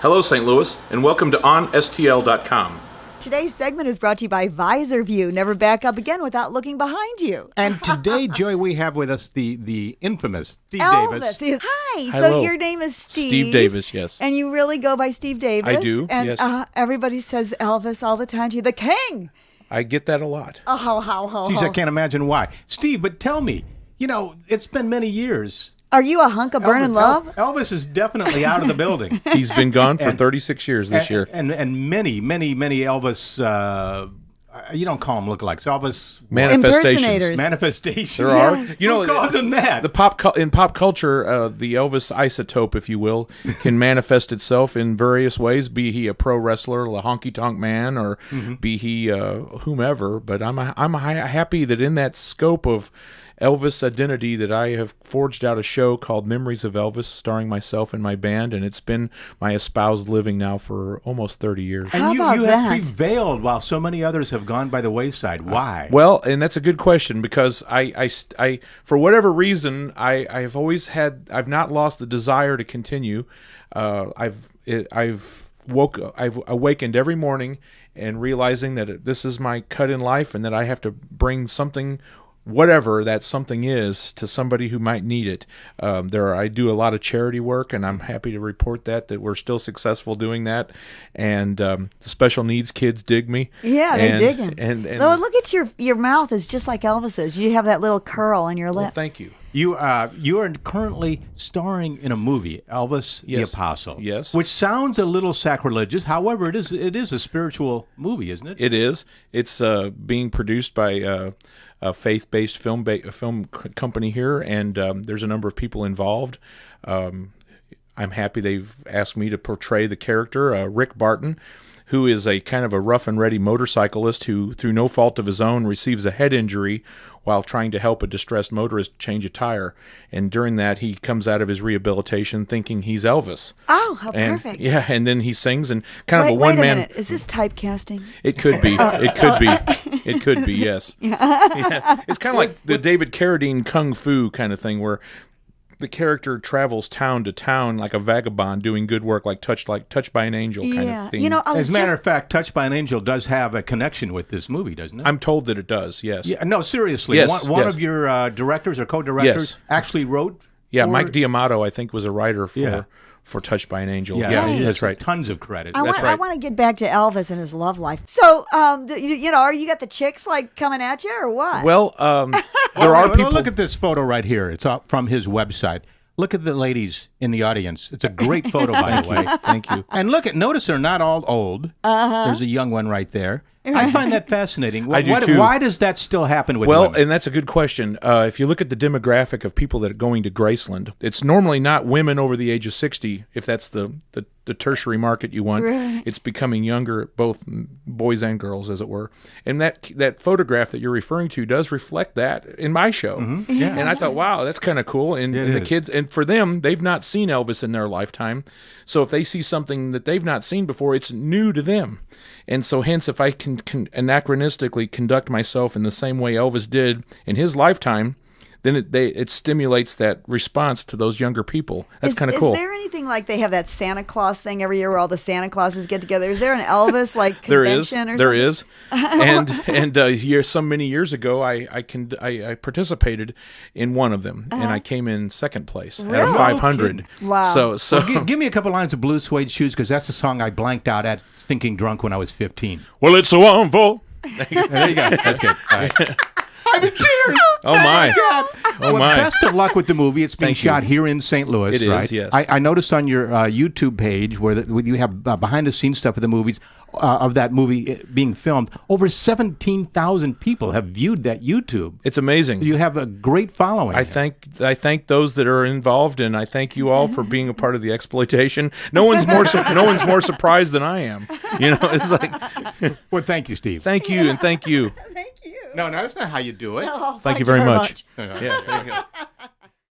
Hello, St. Louis, and welcome to OnSTL.com. Today's segment is brought to you by Visor View. Never back up again without looking behind you. And today, Joy, we have with us the infamous Steve Elvis. Davis. Hi. Hello. So your name is Steve. Steve Davis, yes. And you really go by Steve Davis. I do, and, yes. Everybody says Elvis all the time to you, the king. I get that a lot. Oh, ho. Geez, I can't imagine why. Steve, but tell me, it's been many years. Are you a hunk of burning love? Elvis is definitely out of the building. He's been gone for 36 years this year. And many Elvis, you don't call them lookalikes, Elvis Manifestations. Manifestations. There are. Yes. Who calls them that? In pop culture, the Elvis isotope, if you will, can manifest itself in various ways. Be he a pro wrestler, a honky tonk man, or be he whomever. But I'm happy that in that scope of Elvis identity that I have forged out a show called Memories of Elvis, starring myself and my band, and it's been my espoused living now for almost 30 years. And How you about have that? prevailed while so many others have gone by the wayside. Why? Well, and that's a good question because I for whatever reason, I've not lost the desire to continue. I've awakened every morning and realizing that this is my cut in life and that I have to bring something, whatever that something is, to somebody who might need it. I do a lot of charity work, and I'm happy to report that we're still successful doing that. And the special needs kids dig me. Yeah, they dig him. And no, look at your mouth is just like Elvis's. You have that little curl on your lip. well, thank you. You are currently starring in a movie, Elvis the Apostle. Yes. Which sounds a little sacrilegious. However, it is a spiritual movie, isn't it? It is. It's being produced by a faith-based film company here, and there's a number of people involved. I'm happy they've asked me to portray the character, Rick Barton, who is a kind of a rough and ready motorcyclist who, through no fault of his own, receives a head injury while trying to help a distressed motorist change a tire. And during that, he comes out of his rehabilitation thinking he's Elvis. Oh, how perfect. Yeah, and then he sings and kind of a Wait one-man... a minute. Is this typecasting? It could be. It could be. It could be, yes. Yeah. It's kind of like the David Carradine Kung Fu kind of thing where the character travels town to town like a vagabond doing good work, like touched by an angel kind of thing. As a matter of fact, Touched by an Angel does have a connection with this movie, doesn't it? I'm told that it does, yes. Yeah, no, seriously. Yes, One yes. of your directors or co-directors actually wrote. Yeah, for... Mike D'Amato, I think, was a writer for Touched by an Angel. Yeah, that's right. Tons of credit. I want to get back to Elvis and his love life. So, are you got the chicks like coming at you or what? Well, there are people. Look at this photo right here. It's up from his website. Look at the ladies in the audience. It's a great photo, by the way. Thank you. And notice they're not all old. There's a young one right there. I find that fascinating. I do too. Why does that still happen with women? And that's a good question. If you look at the demographic of people that are going to Graceland, it's normally not women over the age of 60, if that's the tertiary market you want. Right. It's becoming younger, both boys and girls, as it were. And that photograph that you're referring to does reflect that in my show. Mm-hmm. Yeah. And I thought, wow, that's kind of cool. And the kids, and for them, they've not seen Elvis in their lifetime. So if they see something that they've not seen before, it's new to them. And so hence, if I can anachronistically conduct myself in the same way Elvis did in his lifetime, then it stimulates that response to those younger people. That's kind of cool. Is there anything like they have that Santa Claus thing every year where all the Santa Clauses get together? Is there an Elvis like convention or something? There is. And so many years ago, I participated in one of them, and I came in second place out of 500. Wow. So well, give me a couple lines of Blue Suede Shoes, because that's the song I blanked out at stinking drunk when I was 15. Well, it's a wonderful. There you go. That's good. All right. I'm in tears. Oh my! God. Oh my! Best of luck with the movie. It's being shot here in St. Louis. It is, right? yes. I noticed on your YouTube page where you have behind-the-scenes stuff of the movies of that movie being filmed. Over 17,000 people have viewed that YouTube. It's amazing. You have a great following. I thank those that are involved, and I thank you all for being a part of the exploitation. No one's more surprised than I am. It's like. Well, thank you, Steve. Thank you, and thank you. Thank you. No, that's not how you do it. No, Thank you very much. Yeah, there you go.